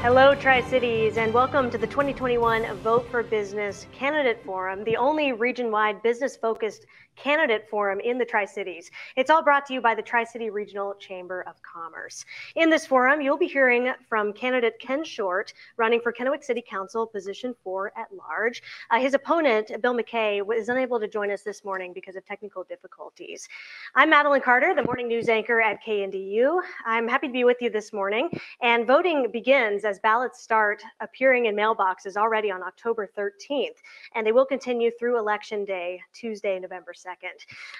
Hello, Tri-Cities, and welcome to the 2021 Vote for Business Candidate Forum, the only region-wide business-focused candidate forum in the Tri-Cities. It's all brought to you by the Tri-City Regional Chamber of Commerce. In this forum, you'll be hearing from candidate Ken Short, running for Kennewick City Council, position 4 at large. His opponent, Bill McKay, was unable to join us this morning because of technical difficulties. I'm Madeline Carter, the morning news anchor at KNDU. I'm happy to be with you this morning, and voting begins as ballots start appearing in mailboxes already on October 13th, and they will continue through Election Day, Tuesday, November 2nd.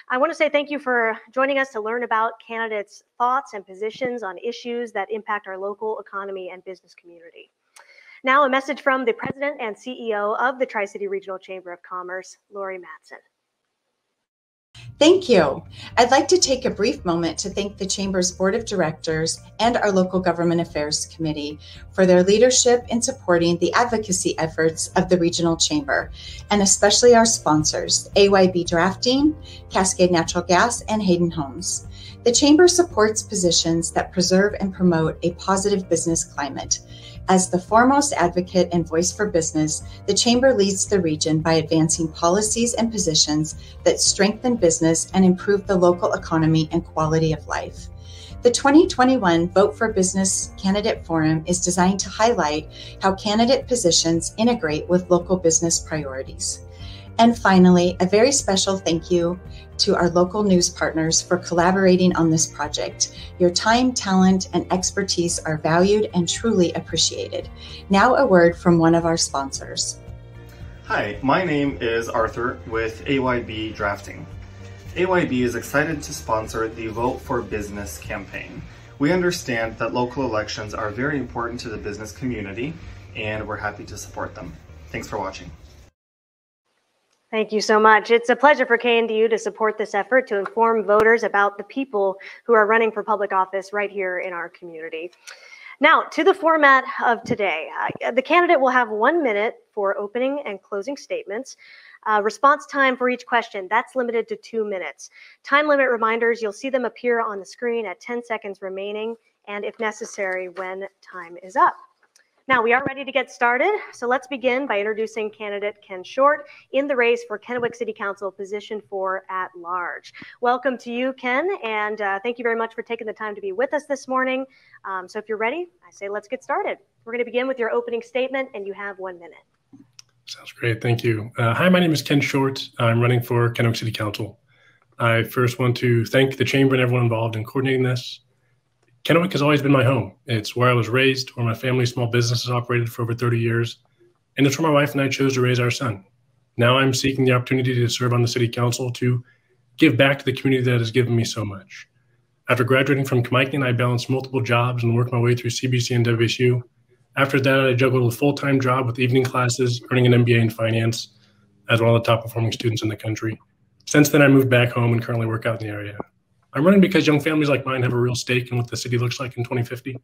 I want to say thank you for joining us to learn about candidates' thoughts and positions on issues that impact our local economy and business community. Now, a message from the President and CEO of the Tri-City Regional Chamber of Commerce, Lori Matson. Thank you. I'd like to take a brief moment to thank the Chamber's Board of Directors and our Local Government Affairs Committee for their leadership in supporting the advocacy efforts of the Regional Chamber, and especially our sponsors, AYB Drafting, Cascade Natural Gas, and Hayden Homes. The Chamber supports positions that preserve and promote a positive business climate. As the foremost advocate and voice for business, the Chamber leads the region by advancing policies and positions that strengthen business and improve the local economy and quality of life. The 2021 Vote for Business Candidate Forum is designed to highlight how candidate positions integrate with local business priorities. And finally, a very special thank you to our local news partners for collaborating on this project. Your time, talent, and expertise are valued and truly appreciated. Now a word from one of our sponsors. Hi, my name is Arthur with AYB Drafting. AYB is excited to sponsor the Vote for Business campaign. We understand that local elections are very important to the business community, and we're happy to support them. Thanks for watching. Thank you so much. It's a pleasure for KNDU to support this effort to inform voters about the people who are running for public office right here in our community. Now, to the format of today. The candidate will have 1 minute for opening and closing statements. Response time for each question, that's limited to 2 minutes. Time limit reminders, you'll see them appear on the screen at 10 seconds remaining, and if necessary, when time is up. Now, we are ready to get started, so let's begin by introducing candidate Ken Short in the race for Kennewick City Council, position 4 at large. Welcome to you, Ken, and thank you very much for taking the time to be with us this morning. So if you're ready, I say let's get started. We're going to begin with your opening statement, and you have 1 minute. Sounds great, thank you. Hi, my name is Ken Short. I'm running for Kennewick City Council. I first want to thank the Chamber and everyone involved in coordinating this. Kennewick has always been my home. It's where I was raised, where my family's small business has operated for over 30 years, and it's where my wife and I chose to raise our son. Now I'm seeking the opportunity to serve on the City Council to give back to the community that has given me so much. After graduating from Kennewick, I balanced multiple jobs and worked my way through CBC and WSU. After that, I juggled a full-time job with evening classes, earning an MBA in finance as one of the top-performing students in the country. Since then, I moved back home and currently work out in the area. I'm running because young families like mine have a real stake in what the city looks like in 2050.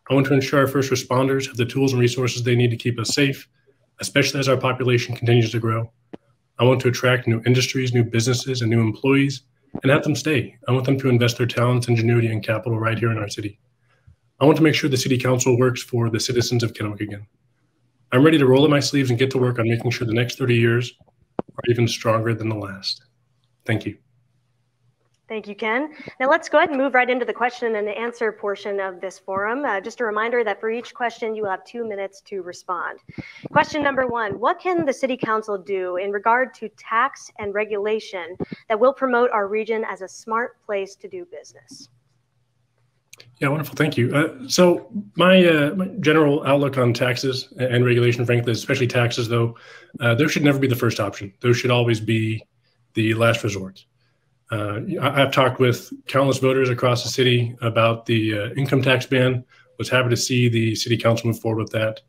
I want to ensure our first responders have the tools and resources they need to keep us safe, especially as our population continues to grow. I want to attract new industries, new businesses, and new employees, and have them stay. I want them to invest their talents, ingenuity, and capital right here in our city. I want to make sure the City Council works for the citizens of Kennewick again. I'm ready to roll up my sleeves and get to work on making sure the next 30 years are even stronger than the last. Thank you. Thank you, Ken. Now let's go ahead and move right into the question and answer portion of this forum. Just a reminder that for each question, you will have 2 minutes to respond. Question number 1, what can the City Council do in regard to tax and regulation that will promote our region as a smart place to do business? Yeah, wonderful. Thank you. So my general outlook on taxes and regulation, frankly, especially taxes, though, those should never be the first option. Those should always be the last resort. I've talked with countless voters across the city about the income tax ban. Was happy to see the City Council move forward with that.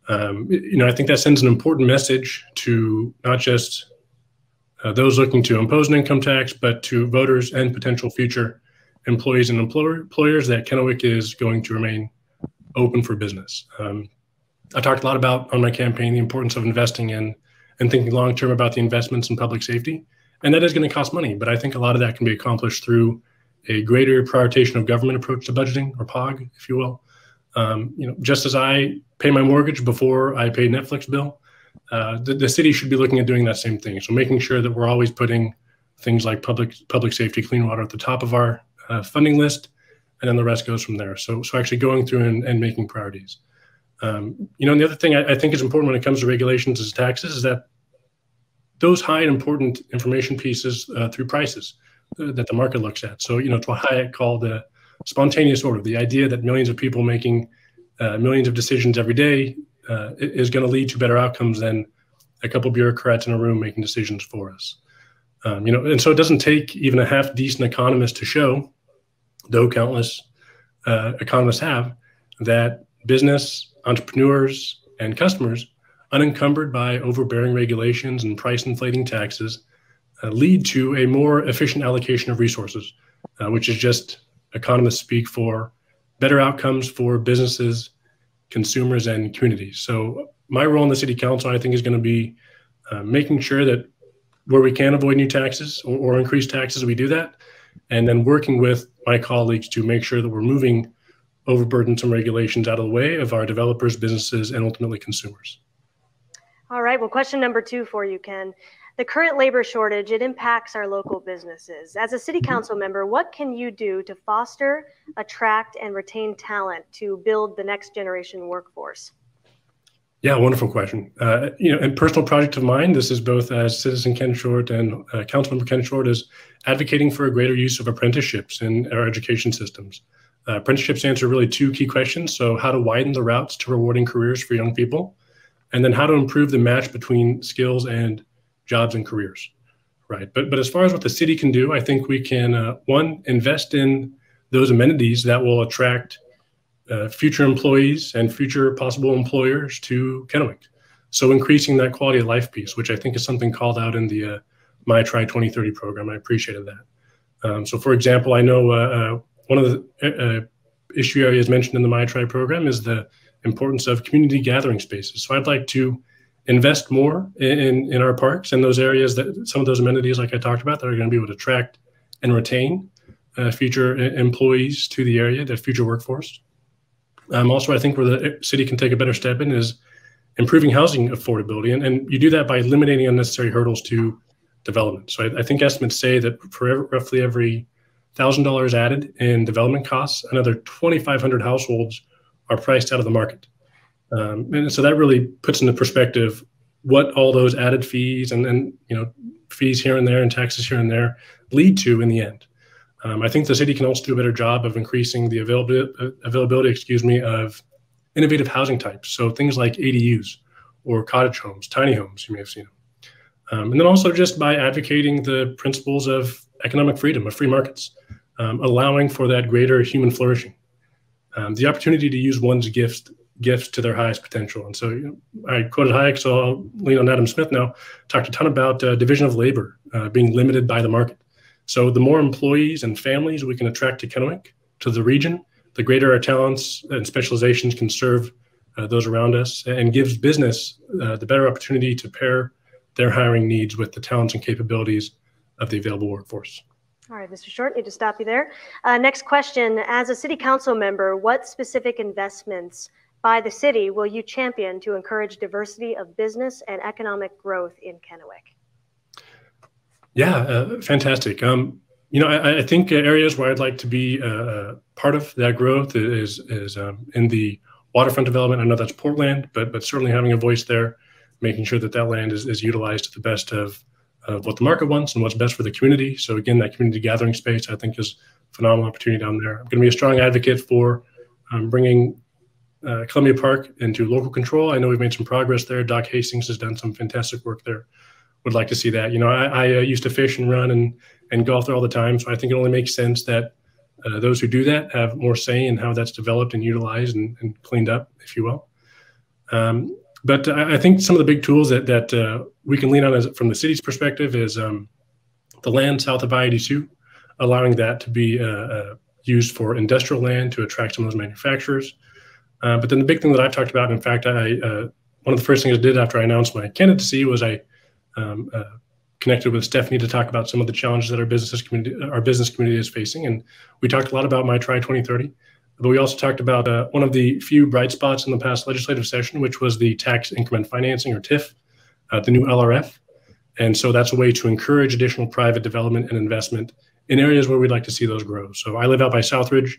I think that sends an important message to not just those looking to impose an income tax, but to voters and potential future employees and employers that Kennewick is going to remain open for business. I talked a lot about on my campaign the importance of investing in and thinking long-term about the investments in public safety. And that is going to cost money, but I think a lot of that can be accomplished through a greater prioritization of government approach to budgeting, or POG, if you will, Just as I pay my mortgage before I pay Netflix bill, the city should be looking at doing that same thing. So making sure that we're always putting things like public safety, clean water at the top of our funding list, and then the rest goes from there. So actually going through and making priorities. And the other thing I think is important when it comes to regulations is taxes, is that those high and important information pieces through prices that the market looks at. So, it's what Hayek called the spontaneous order, the idea that millions of people making millions of decisions every day is going to lead to better outcomes than a couple of bureaucrats in a room making decisions for us. And so it doesn't take even a half decent economist to show, though countless economists have, that business, entrepreneurs, and customers, unencumbered by overbearing regulations and price inflating taxes, lead to a more efficient allocation of resources, which is just economists speak for better outcomes for businesses, consumers, and communities. So my role in the city council, I think, is going to be making sure that where we can avoid new taxes or increase taxes, we do that. And then working with my colleagues to make sure that we're moving overburdensome regulations out of the way of our developers, businesses, and ultimately consumers. All right. Well, question number 2 for you, Ken. The current labor shortage, it impacts our local businesses. As a city council member, what can you do to foster, attract, and retain talent to build the next generation workforce? Yeah, wonderful question. A personal project of mine, this is both as citizen Ken Short and Councilmember Ken Short, is advocating for a greater use of apprenticeships in our education systems. Apprenticeships answer really 2 key questions. So how to widen the routes to rewarding careers for young people, and then how to improve the match between skills and jobs and careers, right? But as far as what the city can do, I think we can, one, invest in those amenities that will attract future employees and future possible employers to Kennewick. So increasing that quality of life piece, which I think is something called out in the My Try 2030 program. I appreciated that. So for example, I know one of the issue areas mentioned in the My Try program is the importance of community gathering spaces. So I'd like to invest more in our parks and those areas, that some of those amenities like I talked about, that are going to be able to attract and retain future employees to the area, the future workforce. Also, I think where the city can take a better step in is improving housing affordability. And you do that by eliminating unnecessary hurdles to development. So I think estimates say that for roughly every $1,000 added in development costs, another 2,500 households are priced out of the market. And so that really puts into perspective what all those added fees and fees here and there and taxes here and there lead to in the end. I think the city can also do a better job of increasing the availability, of innovative housing types. So things like ADUs or cottage homes, tiny homes, you may have seen them. And then also just by advocating the principles of economic freedom, of free markets, allowing for that greater human flourishing, the opportunity to use one's gifts to their highest potential. And so I quoted Hayek, so I'll lean on Adam Smith now, talked a ton about division of labor being limited by the market. So the more employees and families we can attract to Kennewick, to the region, the greater our talents and specializations can serve those around us, and gives business the better opportunity to pair their hiring needs with the talents and capabilities of the available workforce. All right, Mr. Short, need to stop you there. Next question, as a city council member, what specific investments by the city will you champion to encourage diversity of business and economic growth in Kennewick? Yeah, fantastic. I think areas where I'd like to be part of that growth is in the waterfront development. I know that's Portland, but certainly having a voice there, making sure that that land is utilized to the best of what the market wants and what's best for the community. So again, that community gathering space, I think, is a phenomenal opportunity down there. I'm going to be a strong advocate for bringing Columbia Park into local control. I know we've made some progress there. Doc Hastings has done some fantastic work there. Would like to see that. I used to fish and run and golf there all the time. So I think it only makes sense that those who do that have more say in how that's developed and utilized and cleaned up, if you will. But I think some of the big tools that we can lean on from the city's perspective is the land south of I-82, allowing that to be used for industrial land to attract some of those manufacturers. But then the big thing that I've talked about, in fact, one of the first things I did after I announced my candidacy was I connected with Stephanie to talk about some of the challenges that our business community is facing. And we talked a lot about My Try 2030. But we also talked about one of the few bright spots in the past legislative session, which was the tax increment financing, or TIF, the new LRF. And so that's a way to encourage additional private development and investment in areas where we'd like to see those grow. So I live out by Southridge.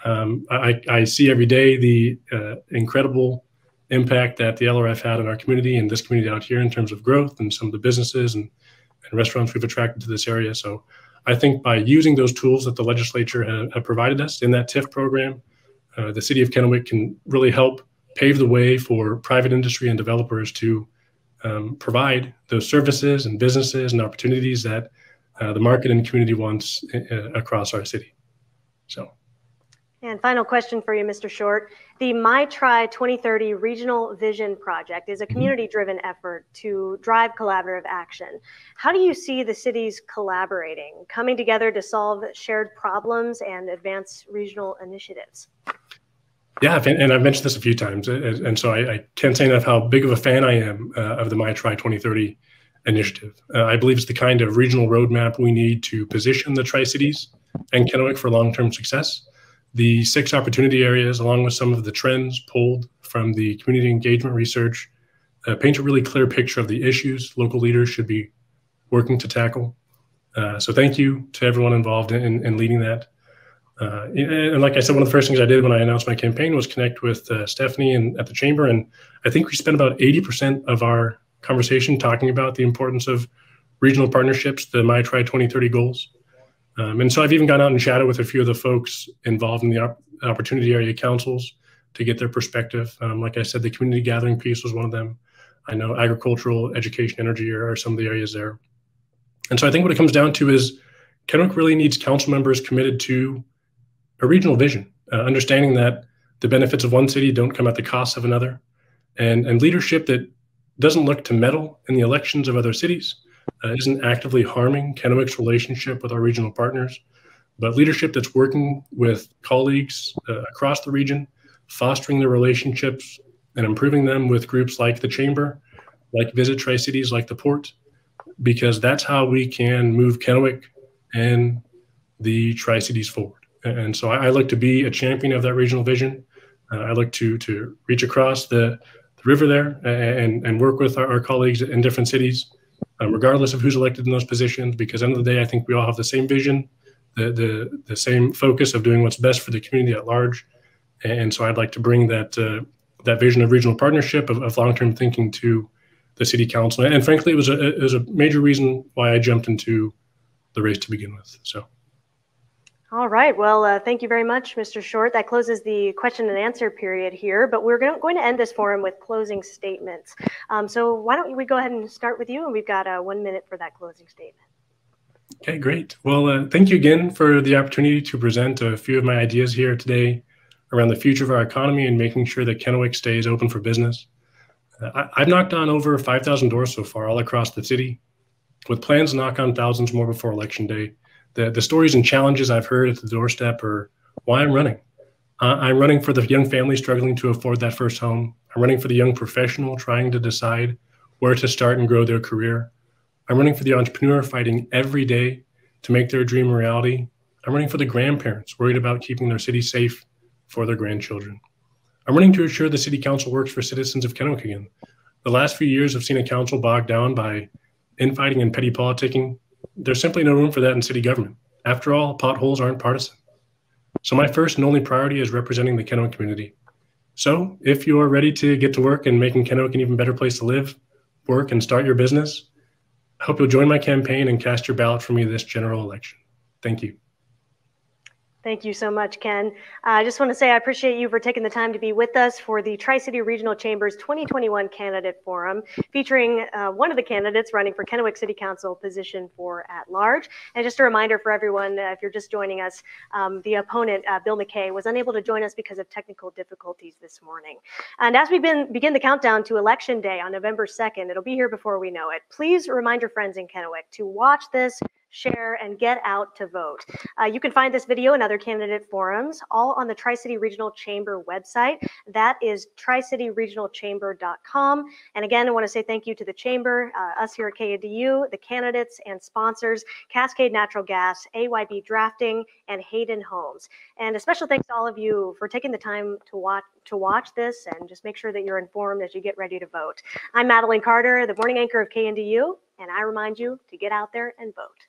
I see every day the incredible impact that the LRF had on our community and this community out here in terms of growth and some of the businesses and restaurants we've attracted to this area. So I think by using those tools that the legislature have provided us in that TIF program, the city of Kennewick can really help pave the way for private industry and developers to provide those services and businesses and opportunities that the market and community wants across our city. So. And final question for you, Mr. Short. The My Tri 2030 Regional Vision Project is a community-driven effort to drive collaborative action. How do you see the cities collaborating, coming together to solve shared problems and advance regional initiatives? Yeah, and I've mentioned this a few times, and so I can't say enough how big of a fan I am of the My Tri 2030 initiative. I believe it's the kind of regional roadmap we need to position the Tri-Cities and Kennewick for long-term success. The 6 opportunity areas, along with some of the trends pulled from the community engagement research, paint a really clear picture of the issues local leaders should be working to tackle. So thank you to everyone involved in leading that. And like I said, one of the first things I did when I announced my campaign was connect with Stephanie at the Chamber. And I think we spent about 80% of our conversation talking about the importance of regional partnerships, the My Tri 2030 goals. And so I've even gone out and chatted with a few of the folks involved in the opportunity area councils to get their perspective. Like I said, the community gathering piece was one of them. I know agricultural, education, energy are some of the areas there. And so I think what it comes down to is Kennewick really needs council members committed to a regional vision, understanding that the benefits of one city don't come at the cost of another, and leadership that doesn't look to meddle in the elections of other cities, isn't actively harming Kennewick's relationship with our regional partners, but leadership that's working with colleagues across the region, fostering their relationships and improving them with groups like the Chamber, like Visit Tri-Cities, like the Port, because that's how we can move Kennewick and the Tri-Cities forward. And so I look to be a champion of that regional vision. I look to reach across the river there and work with our colleagues in different cities, regardless of who's elected in those positions, because at the end of the day, I think we all have the same vision, the same focus of doing what's best for the community at large. And so I'd like to bring that vision of regional partnership, of long-term thinking to the city council. And frankly, it was a major reason why I jumped into the race to begin with. So. All right. Well, thank you very much, Mr. Short. That closes the question and answer period here, but we're going to end this forum with closing statements. So why don't we go ahead and start with you, and we've got 1 minute for that closing statement. Okay, great. Well, thank you again for the opportunity to present a few of my ideas here today around the future of our economy and making sure that Kennewick stays open for business. I've knocked on over 5,000 doors so far all across the city, with plans to knock on thousands more before Election Day. The stories and challenges I've heard at the doorstep are why I'm running. I'm running for the young family struggling to afford that first home. I'm running for the young professional trying to decide where to start and grow their career. I'm running for the entrepreneur fighting every day to make their dream a reality. I'm running for the grandparents worried about keeping their city safe for their grandchildren. I'm running to ensure the city council works for citizens of Kennewick again. The last few years have seen a council bogged down by infighting and petty politicking. There's simply no room for that in city government. After all, potholes aren't partisan. So my first and only priority is representing the Kennewick community. So if you are ready to get to work and making Kennewick an even better place to live, work, and start your business, I hope you'll join my campaign and cast your ballot for me this general election. Thank you. Thank you so much, Ken. I just want to say I appreciate you for taking the time to be with us for the Tri-City Regional Chamber's 2021 Candidate Forum, featuring one of the candidates running for Kennewick City Council position for at-large. And just a reminder for everyone, if you're just joining us, the opponent, Bill McKay, was unable to join us because of technical difficulties this morning. And as we begin the countdown to Election Day on November 2nd, it'll be here before we know it. Please remind your friends in Kennewick to watch this, share, and get out to vote. You can find this video and other candidate forums all on the Tri-City Regional Chamber website. That is tricityregionalchamber.com. And again, I want to say thank you to the Chamber, us here at KADU, the candidates and sponsors, Cascade Natural Gas, AYB Drafting, and Hayden Homes. And a special thanks to all of you for taking the time to watch this, and just make sure that you're informed as you get ready to vote. I'm Madeline Carter, the morning anchor of KNDU, and I remind you to get out there and vote.